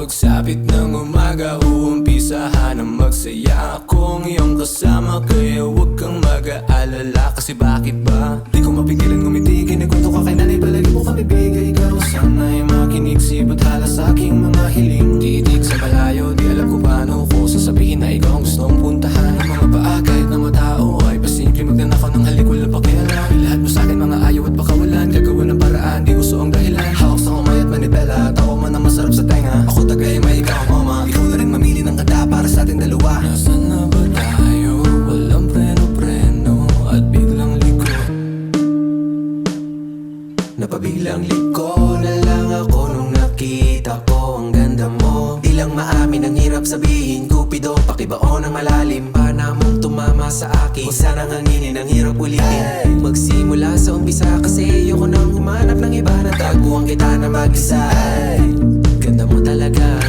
Pagsapit ng umaga, uumpisahan ang magsaya akong iyong kasama. Kaya huwag kang mag-aalala, kasi bakit ba? Di ko mapigilan ngumiti, kinikwento ka kay nanay, palagi mo kami bigay. Ikaw sana'y makinig, sibat hala sa aking mga hiling. Titig sa malayo, di alam ko paano ko sasabihin na ikaw ang gustong puntahan. Ang mga paa kahit na matao ay pasimple, magnanakaw ng halik, wala pakialam. Ilahat mo sa'kin mga ayaw at pakawalan, gagawa ng paraan, di uso ang dahilan. Hawak sa kumay at manibela, tawa man ang masarap sa tenga. Ako tagay may ikaw mama, ikaw na rin mamili ng kanta para sa ating dalawa. Nasaan na ba tayo? Walang preno-preno at biglang liko. Napabiglang liko na lang ako nung nakita ko ang ganda mo. Di lang maamin, ang hirap sabihin, Cupido, pakibaon ng malalim. Paano mong tumama sa akin, kung saan ang hanginin, ang hirap ulitin. Magsimula sa umpisa kasi ayoko nang humanap ng iba. Nataguan kita na mag-isa. Ganda mo talaga,